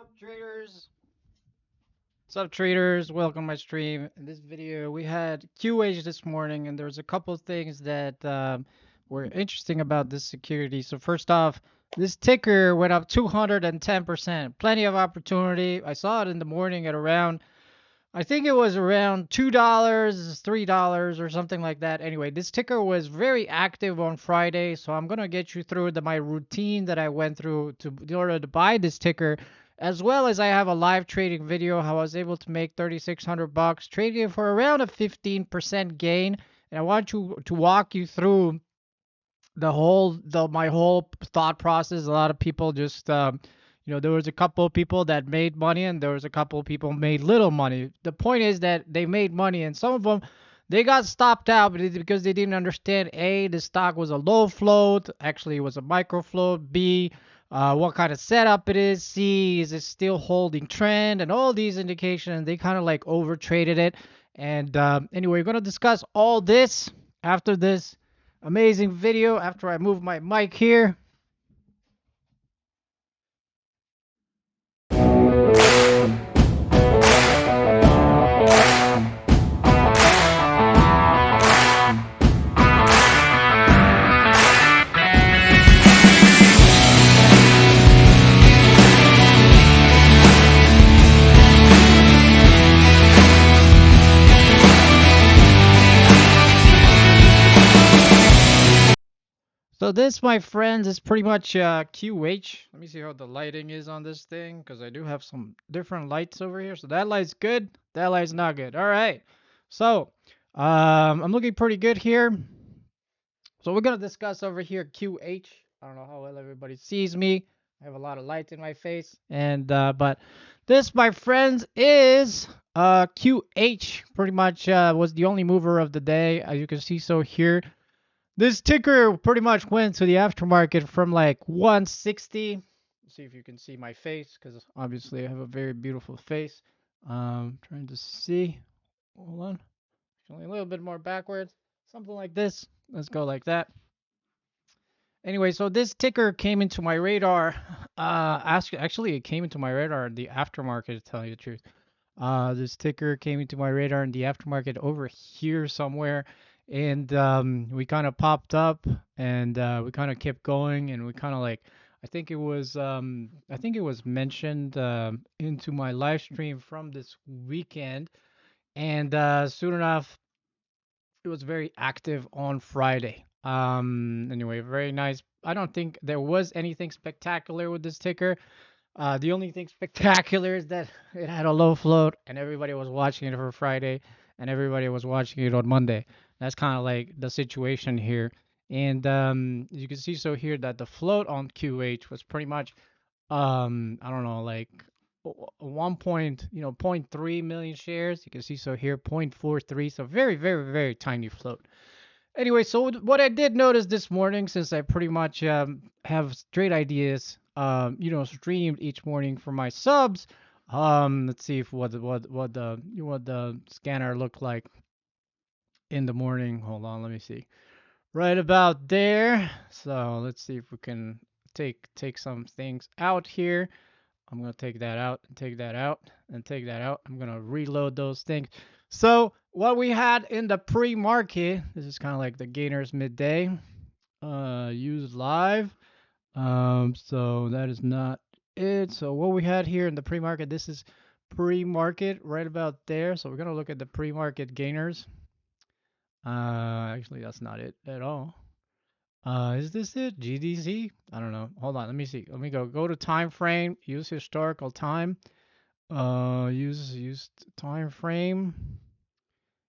up, traders? What's up, traders? Welcome to my stream. In this video, we had QH this morning, and there's a couple of things that were interesting about this security. So first off, this ticker went up 210%. Plenty of opportunity. I saw it in the morning at around, I think it was around $2, $3, or something like that. Anyway, this ticker was very active on Friday, so I'm gonna get you through my routine that I went through in order to buy this ticker, as well as I have a live trading video how I was able to make 3,600 bucks trading it for around a 15% gain. And I want to walk you through my whole thought process. A lot of people just there was a couple of people that made money and there was a couple of people made little money. The point is that they made money, and some of them they got stopped out because they didn't understand: A, the stock was a low float, actually it was a micro float; B, what kind of setup it is; C, is it still holding trend, and all these indications. They kind of like over traded it. And anyway, we're going to discuss all this after this amazing video, after I move my mic here. So this, my friends, is pretty much QH. Let me see how the lighting is on this thing, because I do have some different lights over here. So that light's good, that light's not good. All right. So I'm looking pretty good here. So we're gonna discuss over here QH. I don't know how well everybody sees me. I have a lot of light in my face, and but this, my friends, is QH. Pretty much was the only mover of the day, as you can see. So here, this ticker pretty much went to the aftermarket from like 160. Let's see if you can see my face, because obviously I have a very beautiful face. Trying to see. Hold on. Only a little bit more backwards. Something like this. Let's go like that. Anyway, so this ticker came into my radar. Actually, it came into my radar in the aftermarket, to tell you the truth. This ticker came into my radar in the aftermarket over here somewhere, and we kind of popped up, and we kind of kept going, and we kind of like, I think it was mentioned into my live stream from this weekend, and soon enough, it was very active on Friday. Anyway, very nice. I don't think there was anything spectacular with this ticker. The only thing spectacular is that it had a low float and everybody was watching it for Friday and everybody was watching it on Monday. That's kind of like the situation here. And you can see so here that the float on QH was pretty much I don't know, like 1 point, zero point 0.3 million shares. You can see so here 0.43, so very, very, very tiny float. Anyway, so what I did notice this morning, since I pretty much have trade ideas, streamed each morning for my subs. Let's see if what the scanner looked like in the morning. Hold on, let me see. Right about there. So let's see if we can take some things out here. I'm gonna take that out and take that out and take that out. I'm gonna reload those things. So what we had in the pre-market, this is kind of like the gainers midday. Use live. So that is not it. So what we had here in the pre-market, this is pre-market right about there. So we're gonna look at the pre-market gainers. Actually that's not it at all. Is this it? GDC? I don't know. Hold on. Let me see. Let me go to time frame. Use historical time. Use time frame.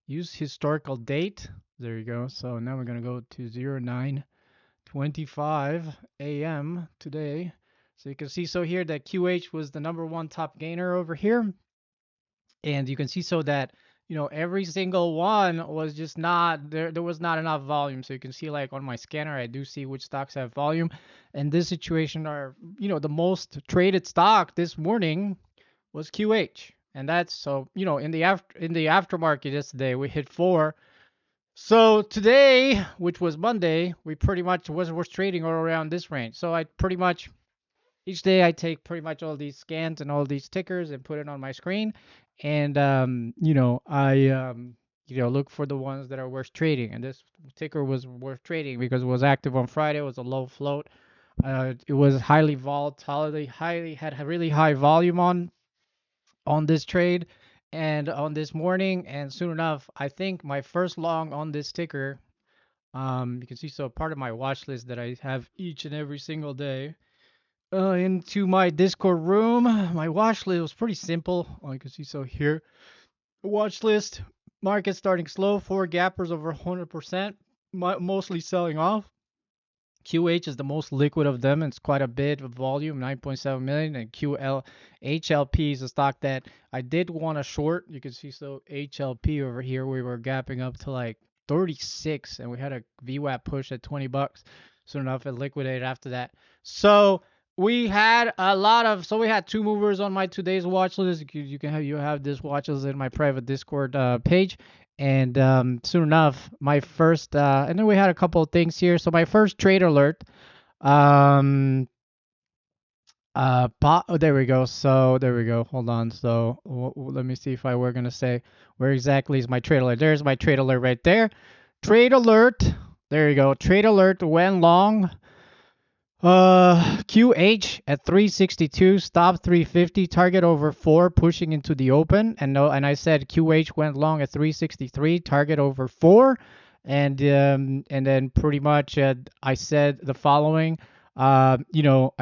Use historical date. There you go. So now we're gonna go to 09:25 a.m. today. So you can see so here that QH was the #1 top gainer over here, and you can see so that every single one was just not there. There was not enough volume. So you can see like on my scanner, I do see which stocks have volume. And this situation are, the most traded stock this morning was QH. And that's so, in the aftermarket yesterday, we hit 4. So today, which was Monday, we pretty much was trading all around this range. So I pretty much each day I take pretty much all these scans and all these tickers and put it on my screen, and I look for the ones that are worth trading. And this ticker was worth trading because it was active on Friday. It was a low float. It was highly volatile, highly had a really high volume on this trade and on this morning. And soon enough, I think my first long on this ticker. You can see so part of my watch list that I have each and every single day. Into my Discord room. My watch list was pretty simple. You can see so here. Watch list. Market starting slow. Four gappers over 100%. Mostly selling off. QH is the most liquid of them. It's quite a bit of volume, 9.7 million. And HLP is a stock that I did want to short. You can see so HLP over here, we were gapping up to like 36, and we had a VWAP push at 20 bucks. Soon enough, it liquidated after that. So we had we had two movers on my today's watch list. You have this watch list in my private Discord page. And soon enough, my first, and then we had a couple of things here. So my first trade alert, um, oh, there we go. So there we go. Hold on. So let me see if I were gonna say where exactly is my trade alert. There's my trade alert right there. Trade alert. There you go. Trade alert went long. QH at 362, stop 350, target over 4, pushing into the open. And I said QH went long at 363, target over 4. And then pretty much I said the following. I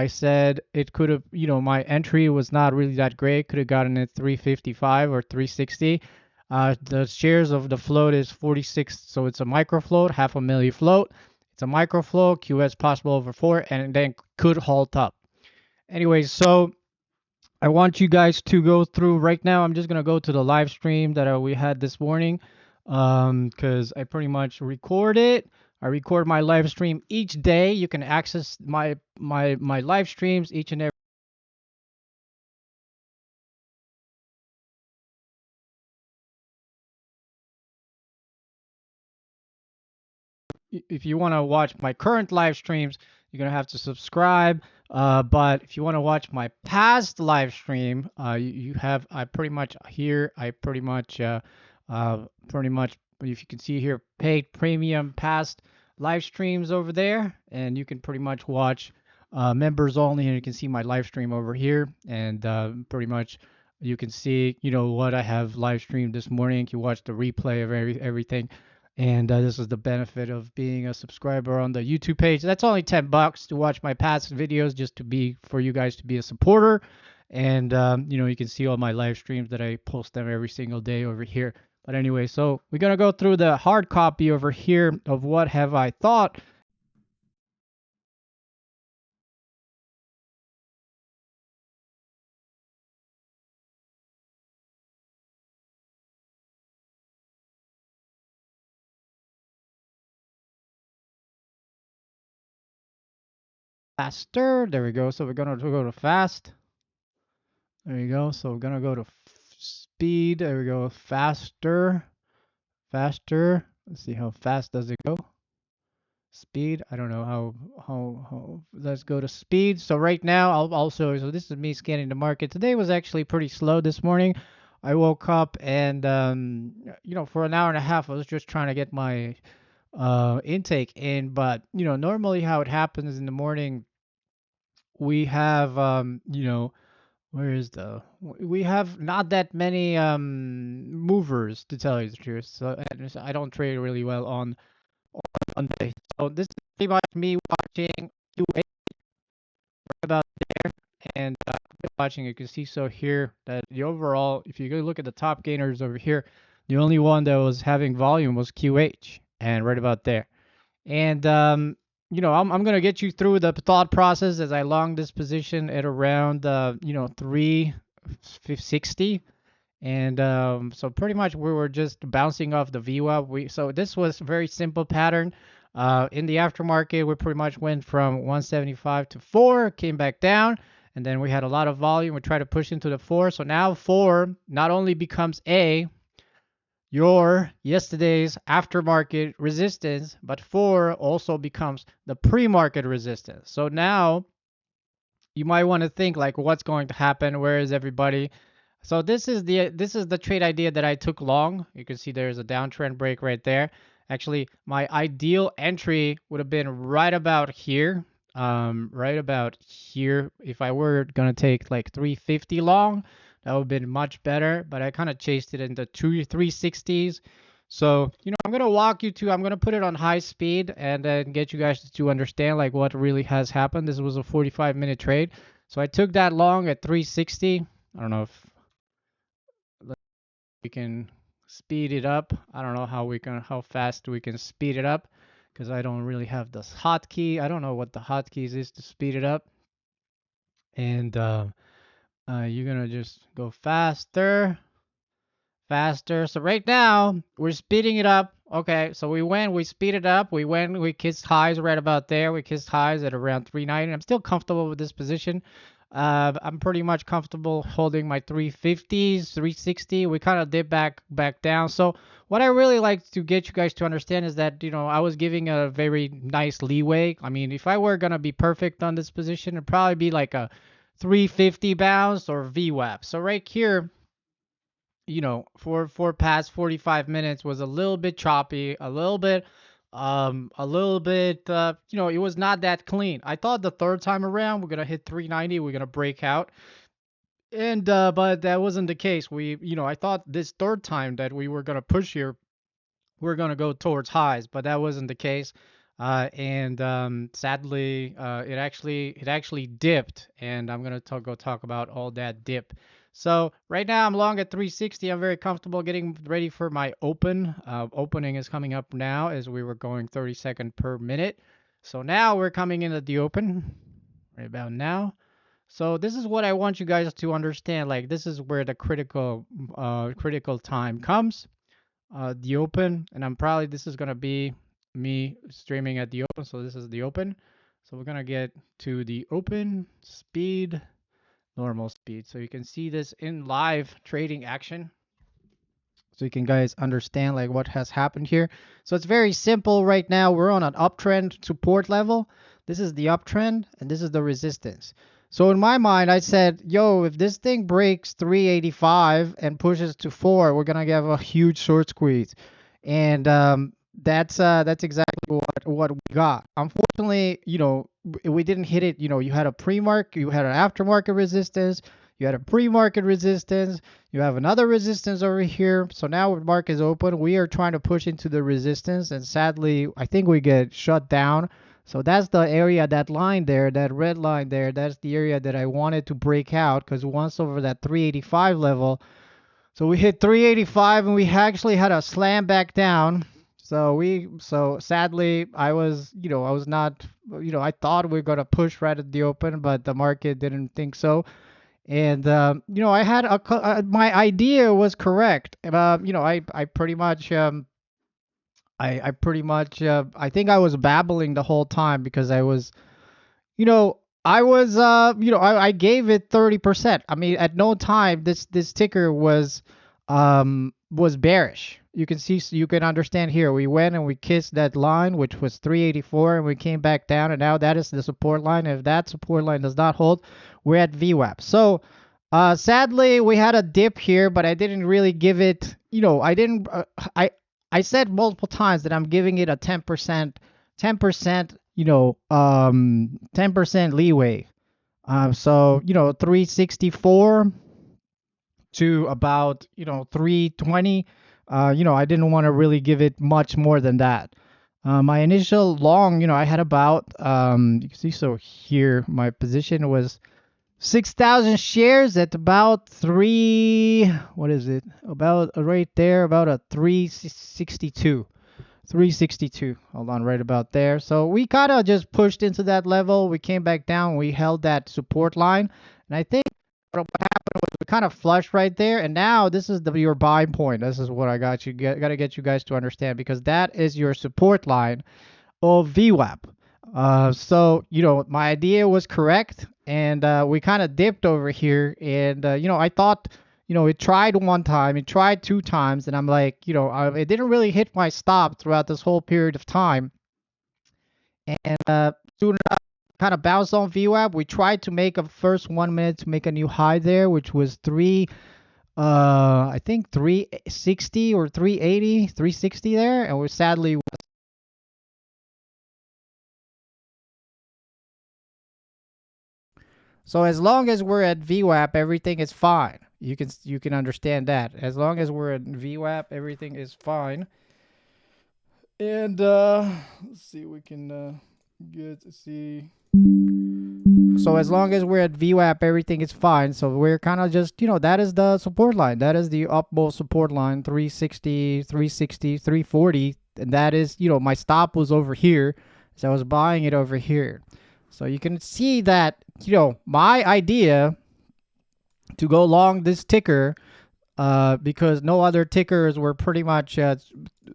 said it could have, my entry was not really that great. Could have gotten at 355 or 360. The shares of the float is 46, so it's a micro float, half a milli float. It's a micro flow, QS possible over 4, and then could halt up. Anyways, so I want you guys to go through right now. I'm just going to go to the live stream that we had this morning because I pretty much record it. I record my live stream each day. You can access my live streams each and every. If you want to watch my current live streams, you're gonna have to subscribe. But if you want to watch my past live stream, you have I pretty much here. I pretty much if you can see here, paid premium past live streams over there, and you can pretty much watch members only, and you can see my live stream over here, and pretty much you can see what I have live streamed this morning. You can watch the replay of everything. And this is the benefit of being a subscriber on the YouTube page. That's only $10 to watch my past videos, just to be for you guys to be a supporter. And you can see all my live streams that I post them every single day over here. But anyway, so we're gonna go through the hard copy over here of what have I thought. Faster. There we go. So we're gonna go to fast. There you go. So we're gonna go to speed. There we go. Faster. Faster. Let's see how fast does it go. Speed. I don't know how. Let's go to speed. So right now, I'll also. So this is me scanning the market. Today was actually pretty slow this morning. I woke up and for an hour and a half, I was just trying to get my intake in. But normally how it happens in the morning, we have where is the we have not that many movers, to tell you the truth. So and I don't trade really well on day. So this is pretty much me watching QA about there, and watching. You can see so here that the overall, if you go look at the top gainers over here, the only one that was having volume was QH, and right about there. And I'm gonna get you through the thought process as I long this position at around 360. And so pretty much we were just bouncing off the VWAP. So this was a very simple pattern. In the aftermarket, we pretty much went from 175 to 4, came back down, and then we had a lot of volume. We tried to push into the 4. So now 4 not only becomes your yesterday's aftermarket resistance, but 4 also becomes the pre-market resistance. So now you might want to think like what's going to happen, where is everybody? So this is the trade idea that I took long. You can see there's a downtrend break right there. Actually, my ideal entry would have been right about here. Right about here. If I were gonna take like 350 long, that would have been much better. But I kind of chased it into 360s. So, I'm gonna put it on high speed and then get you guys to understand like what really has happened. This was a 45-minute trade. So I took that long at 360. I don't know if we can speed it up. I don't know how fast we can speed it up because I don't really have this hotkey. I don't know what the hotkeys is to speed it up. And you're gonna just go faster, faster. So right now we're speeding it up. Okay, so we speeded up. We kissed highs right about there. We kissed highs at around 390. I'm still comfortable with this position. I'm pretty much comfortable holding my 350s, 360. We kind of dip back down. So what I really like to get you guys to understand is that I was giving a very nice leeway. I mean, if I were gonna be perfect on this position, it'd probably be like a 350 bounce or VWAP. So right here, for past 45 minutes was a little bit choppy, it was not that clean. I thought the third time around we're gonna hit 390, we're gonna break out, and but that wasn't the case. I thought this third time that we were gonna push here, we're gonna go towards highs, but that wasn't the case. And sadly, it actually dipped, and I'm gonna talk about all that dip. So right now I'm long at 360. I'm very comfortable getting ready for my open. Opening is coming up now as we were going 30-second per minute. So now we're coming in at the open right about now. So this is what I want you guys to understand. Like this is where the critical time comes. The open, and this is gonna be me streaming at the open. So this is the open. So we're gonna get to the open speed, normal speed. So you can see this in live trading action. So you can guys understand like what has happened here. So it's very simple right now. We're on an uptrend support level. This is the uptrend and this is the resistance. So in my mind, I said, yo, if this thing breaks 385 and pushes to 4, we're gonna get a huge short squeeze. And that's exactly what we got. Unfortunately, we didn't hit it. You had a pre-market, you had an aftermarket resistance, you had a pre-market resistance, you have another resistance over here. So now when market is open, we are trying to push into the resistance, and sadly, I think we get shut down. So that's the area, that line there, that red line there, that's the area that I wanted to break out, because once over that 385 level, so we hit 385 and we actually had a slam back down. So sadly, I was not, I thought we were going to push right at the open, but the market didn't think so. And I had my idea was correct. I pretty much I think I was babbling the whole time because I gave it 30%. I mean, at no time this ticker was bearish. You can see, so you can understand here. We went and we kissed that line, which was 384, and we came back down, and now that is the support line. If that support line does not hold, we're at VWAP. So, sadly, we had a dip here, but I didn't really give it. I didn't. I said multiple times that I'm giving it a 10%, 10%, 10% leeway. So 364 to about 320. I didn't want to really give it much more than that. My initial long, I had about you can see, so here my position was 6,000 shares at about what is it? About right there, about a 362. 362. Hold on, right about there. So we kind of just pushed into that level. We came back down. We held that support line. And I think what happened was we kind of flushed right there. And now this is your buying point. This is what I got to get you guys to understand, because that is your support line of VWAP. So, my idea was correct, and we kind of dipped over here, and, I thought, it tried one time, it tried two times, and I'm like, it didn't really hit my stop throughout this whole period of time. And soon enough, kind of bounced on VWAP. We tried to make a first 1 minute to make a new high there, which was I think 360 or 380, 360 there, and we sadly. So as long as we're at VWAP, everything is fine. You can understand that. As long as we're at VWAP, everything is fine. And let's see, we can get to see. So as long as we're at VWAP, everything is fine. So we're kind of just, that is the support line. That is the upmost support line, 360, 360, 340. And that is, my stop was over here. So I was buying it over here. So you can see that, my idea to go long this ticker, because no other tickers were pretty much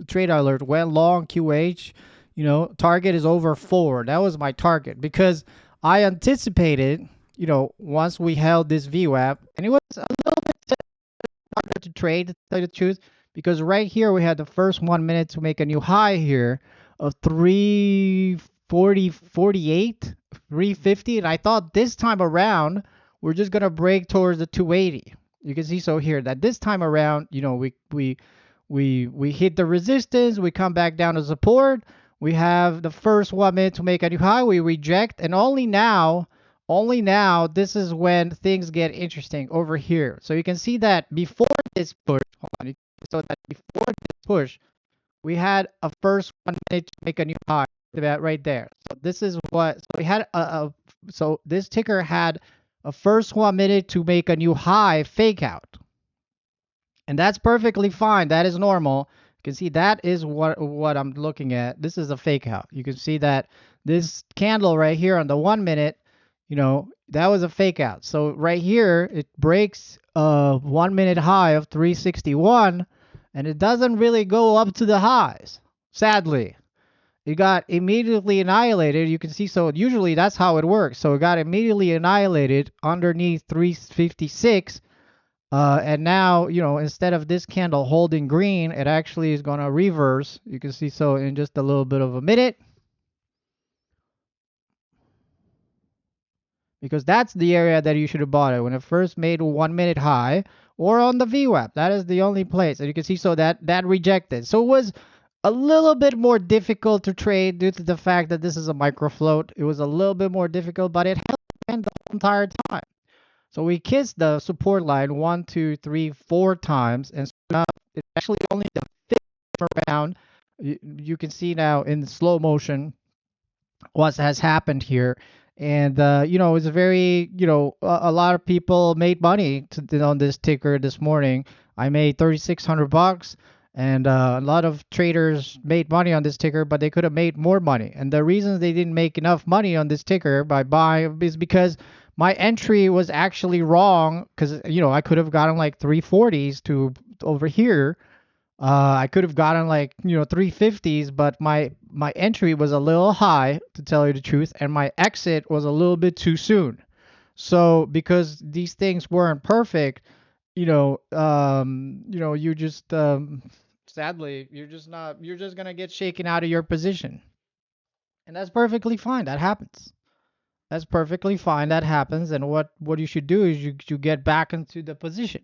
trade alert went long QH. Target is over 4. That was my target because I anticipated, once we held this VWAP, and it was a little bit harder to trade, to tell you the truth, because right here we had the first 1 minute to make a new high here of 340, 48, 350, and I thought this time around we're just gonna break towards the 280. You can see so here that this time around, we hit the resistance, we come back down to support, we have the first 1 minute to make a new high, we reject, and only now this is when things get interesting over here. So you can see that before this push, hold on, so that before this push, we had a first 1 minute to make a new high, about right there. So this is what, so we had so this ticker had a first 1 minute to make a new high fake out. And that's perfectly fine. That is normal. You can see that is what I'm looking at. This is a fake out. You can see that this candle right here on the 1 minute, that was a fake out. So right here, it breaks a 1 minute high of 361, and it doesn't really go up to the highs, sadly. It got immediately annihilated. You can see, so usually that's how it works. So it got immediately annihilated underneath 356. And now, instead of this candle holding green, it actually is going to reverse. You can see, so in just a little bit of a minute, because that's the area that you should have bought it when it first made a 1 minute high, or on the VWAP. That is the only place. And you can see, so that rejected. So it was a little bit more difficult to trade due to the fact that this is a micro float. It was a little bit more difficult, but it held the entire time. So we kissed the support line 1, 2, 3, 4 times, and so now it's actually only the fifth round. You can see now in slow motion what has happened here. And it's very, a lot of people made money on this ticker this morning. I made $3,600, and a lot of traders made money on this ticker, but they could have made more money. And the reasons they didn't make enough money on this ticker by buying is because my entry was actually wrong, because I could have gotten like 340s to over here. I could have gotten like 350s, but my entry was a little high, to tell you the truth, and my exit was a little bit too soon. So because these things weren't perfect, you just sadly you're just gonna get shaken out of your position, and that's perfectly fine. That happens. That's perfectly fine. That happens. And what you should do is you get back into the position.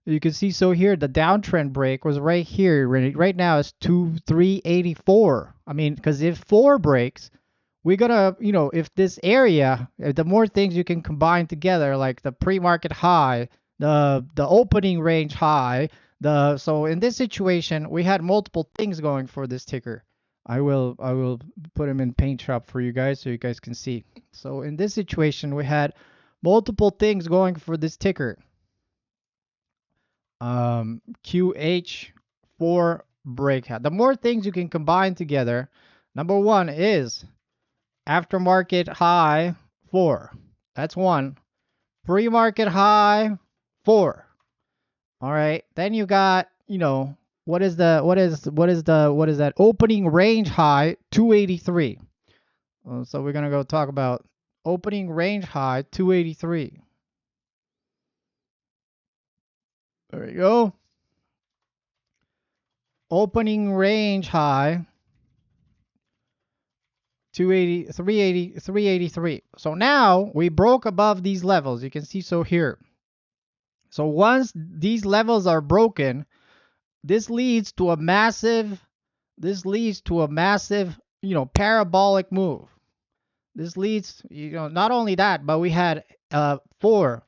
You can see, so here the downtrend break was right here. Right now it's 384. I mean, because if 4 breaks, we're gonna, if this area, the more things you can combine together, like the pre-market high, the opening range high, so in this situation we had multiple things going for this ticker. I will put them in paint shop for you guys so you guys can see. So in this situation we had multiple things going for this ticker. QH4 breakout. The more things you can combine together, number one is aftermarket high 4. That's one. Pre-market high 4. All right. Then you got, what is that opening range high 283. So we're going to go talk about opening range high 283. There you go. Opening range high 280, 380, 383. So now we broke above these levels. You can see so here. So once these levels are broken, this leads to a massive parabolic move. This leads, not only that, but we had 4.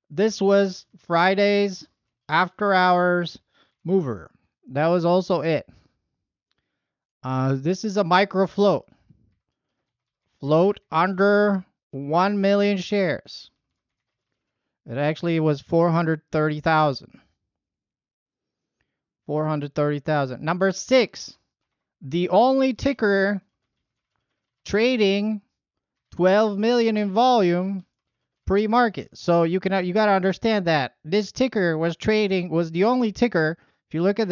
This was Friday's after hours mover. That was also it. This is a micro float. Float under 1 million shares. It actually was 430,000. 430,000. Number 6, the only ticker trading 12 million in volume pre-market. So you got to understand that this ticker was the only ticker. If you look at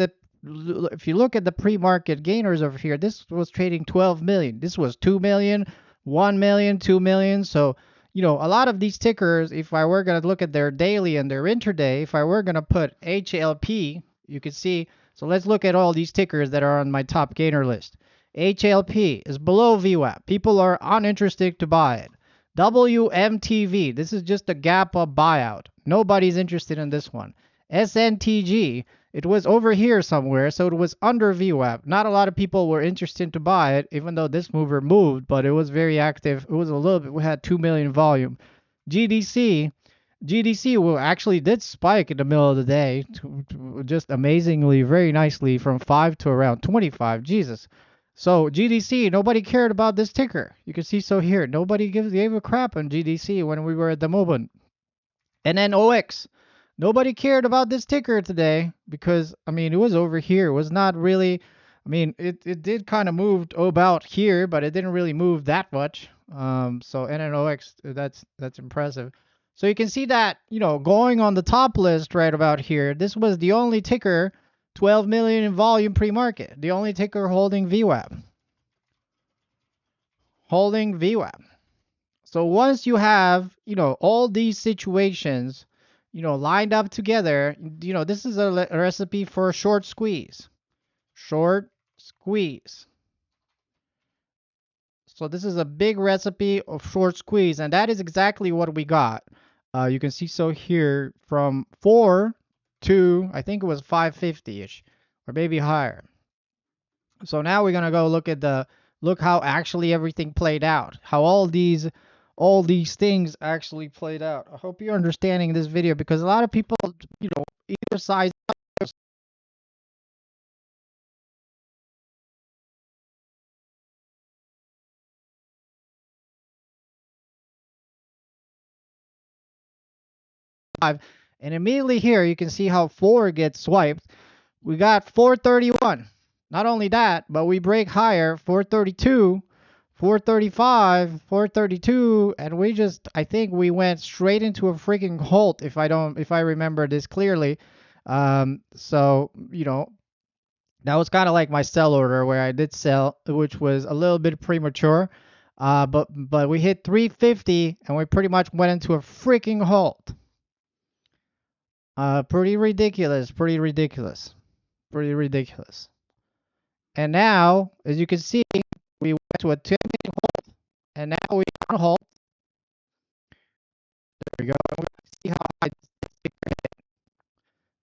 the pre-market gainers over here, this was trading 12 million. This was 2 million, 1 million, 2 million. So a lot of these tickers, if I were going to look at their daily and their intraday, if I were going to put HLP, you can see. So let's look at all these tickers that are on my top gainer list. HLP is below VWAP. People are uninterested to buy it. WMTV, this is just a gap up buyout. Nobody's interested in this one. SNTG, it was over here somewhere, so it was under VWAP. Not a lot of people were interested to buy it, even though this mover moved, but it was very active. It was a little bit, we had 2 million volume. GDC actually did spike in the middle of the day, just amazingly, very nicely, from 5 to around 25. Jesus. So GDC, nobody cared about this ticker. You can see so here. Nobody gave a crap on GDC when we were at the moment. And then OX. Nobody cared about this ticker today because, it was over here. It was not really, it did kind of move about here, but it didn't really move that much. So NNOX, that's impressive. So you can see that, going on the top list right about here, this was the only ticker 12 million in volume pre-market. The only ticker holding VWAP. So once you have, all these situations, lined up together, this is a recipe for a short squeeze. Short squeeze. So this is a big recipe of short squeeze, and that is exactly what we got. You can see so here from 4 to, I think it was 550-ish, or maybe higher. So now we're gonna go look how actually everything played out, how all these things actually played out. I hope you're understanding this video because a lot of people, either side. And immediately here you can see how 4 gets swiped. We got 431. Not only that, but we break higher, 432, 435, 432, and I think we went straight into a freaking halt if I remember this clearly. So, that was kind of like my sell order where I did sell, which was a little bit premature. But we hit 350 and we pretty much went into a freaking halt. Pretty ridiculous. And now, as you can see, we went to a 10-minute halt, and now we on halt. There we go. We see how high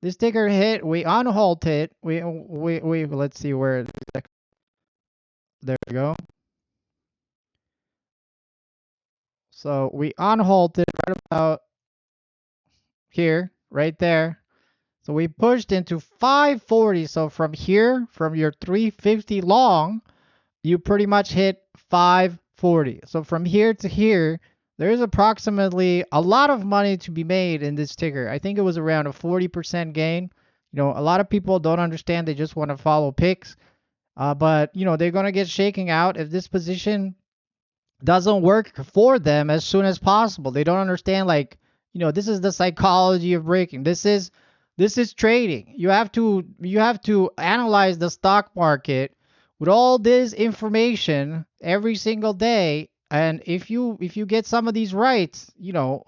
this ticker hit. We on halt it. We let's see where it is. There we go. So we on halted right about here, right there. So we pushed into 540. So from here, from your 350 long, you pretty much hit 540. So from here to here, there's approximately a lot of money to be made in this ticker. I think it was around a 40% gain. A lot of people don't understand. They just want to follow picks. But, they're going to get shaking out if this position doesn't work for them as soon as possible. They don't understand, this is the psychology of breaking. This is trading. You have to analyze the stock market with all this information every single day, and if you get some of these right, you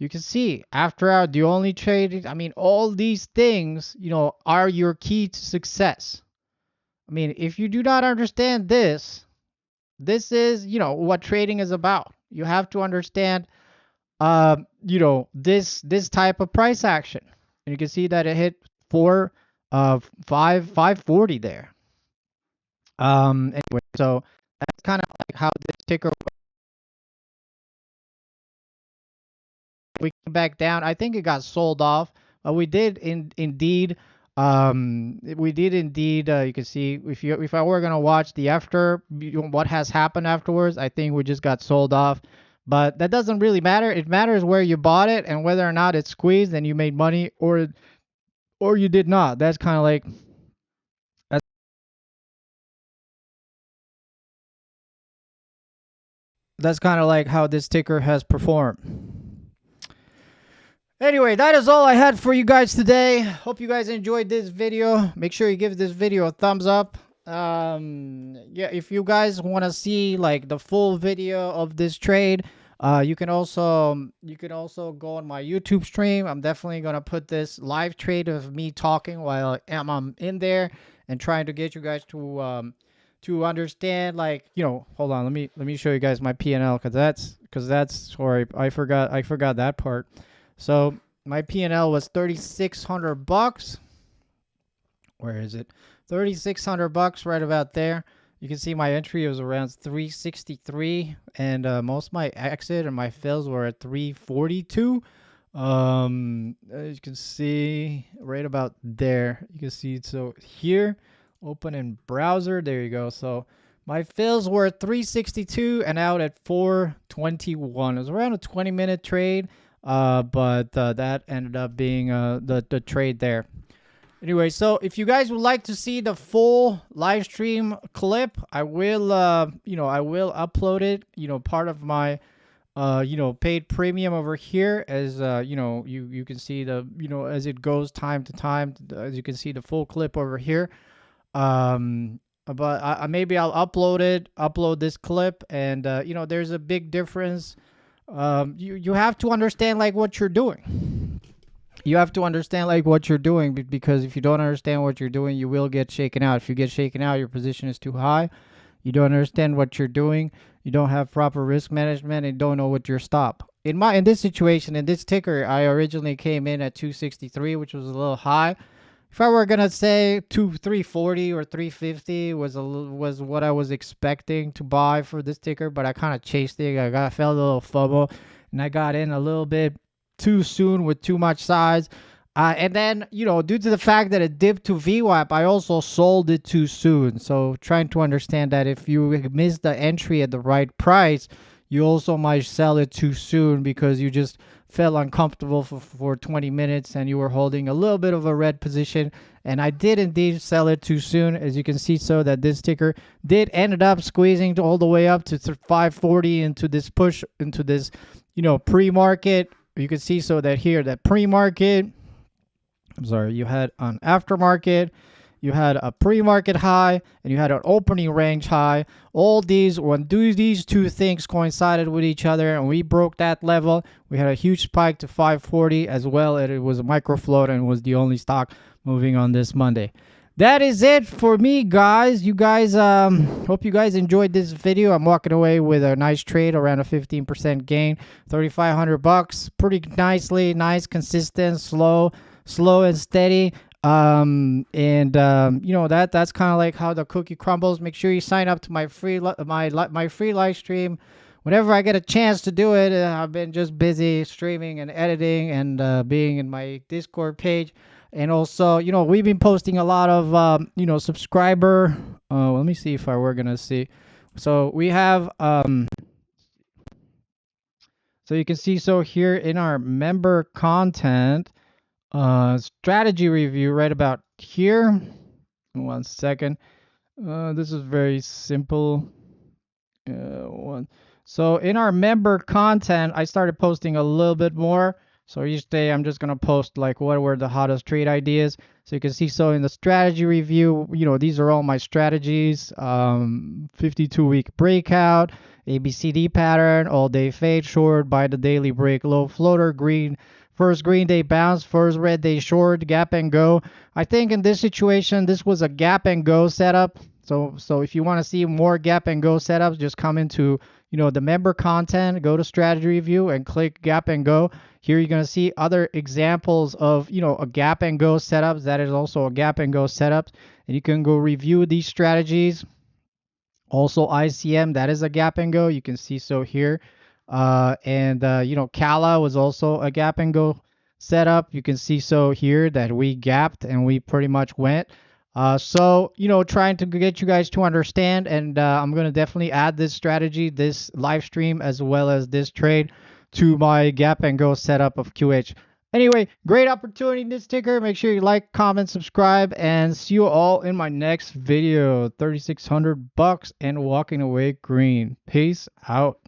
can see after hour the only trading. All these things, are your key to success. If you do not understand this, this is, what trading is about. You have to understand, this type of price action. And you can see that it hit 540 there. Anyway, so that's kind of like how this ticker, we came back down. I think it got sold off. We did indeed. We did indeed. You can see, if I were gonna watch the after, what has happened afterwards, I think we just got sold off. But that doesn't really matter. It matters where you bought it and whether or not it squeezed and you made money, or you did not. That's kind of like how this ticker has performed. Anyway, that is all I had for you guys today. Hope you guys enjoyed this video. Make sure you give this video a thumbs up. Yeah, if you guys want to see like the full video of this trade, you can also go on my YouTube stream. I'm definitely gonna put this live trade of me talking while I'm in there and trying to get you guys to understand, like, hold on, let me show you guys my P&L, because that's sorry, I forgot that part. So my P&L was $3,600. Where is it? $3,600, right about there. You can see my entry was around 363, and most of my exit and my fills were at 342. As you can see, right about there. You can see, so here, open in browser. There you go. So my fills were at 362 and out at 421. It was around a 20-minute trade, but that ended up being the trade there. Anyway, so if you guys would like to see the full live stream clip, I will upload it, part of my paid premium over here, as you can see the, as it goes time to time, as you can see the full clip over here. But maybe I'll upload this clip, and there's a big difference. You have to understand like what you're doing. You have to understand like what you're doing, because if you don't understand what you're doing, you will get shaken out. If you get shaken out, your position is too high. You don't understand what you're doing. You don't have proper risk management, and don't know what your stop. In this situation, in this ticker, I originally came in at 263, which was a little high. If I were gonna say 340 or 350 was what I was expecting to buy for this ticker, but I kind of chased it. I felt a little FOMO, and I got in a little bit too soon with too much size. And then, due to the fact that it dipped to VWAP, I also sold it too soon. So trying to understand that if you miss the entry at the right price, you also might sell it too soon because you just felt uncomfortable for 20 minutes and you were holding a little bit of a red position. And I did indeed sell it too soon, as you can see, so that this ticker did ended up squeezing all the way up to 540 into this push, into this, pre-market. You can see, so that here, that pre-market, you had an aftermarket, you had a pre-market high, and you had an opening range high. All these, when these two things coincided with each other and we broke that level, we had a huge spike to 540 as well, and it was a micro float and was the only stock moving on this Monday. That is it for me, guys. You guys, hope you guys enjoyed this video. I'm walking away with a nice trade, around a 15% gain, $3,500. Pretty nice, consistent, slow and steady. That's kind of like how the cookie crumbles. Make sure you sign up to my free live stream whenever I get a chance to do it. I've been just busy streaming and editing and being in my Discord page. And also, we've been posting a lot of, subscriber. Let me see if we're going to see. So we have, so you can see, so here in our member content, strategy review right about here. 1 second. This is very simple. So in our member content, I started posting a little bit more. So each day I'm just going to post like what were the hottest trade ideas. So you can see, so in the strategy review, these are all my strategies. 52-week breakout, ABCD pattern, all day fade, short, buy the daily break, low floater, green, first green day bounce, first red day short, gap and go. I think in this situation, this was a gap and go setup. So if you want to see more gap and go setups, just come into, the member content, go to strategy review and click gap and go. Here you're going to see other examples of, a gap and go setups. That is also a gap and go setup. And you can go review these strategies. Also ICM, that is a gap and go. You can see so here. Kala was also a gap and go setup. You can see so here that we gapped and we pretty much went. Trying to get you guys to understand, and I'm going to definitely add this strategy, this live stream, as well as this trade to my gap and go setup of QH. Anyway, great opportunity in this ticker. Make sure you like, comment, subscribe, and see you all in my next video. $3,600 and walking away green. Peace out.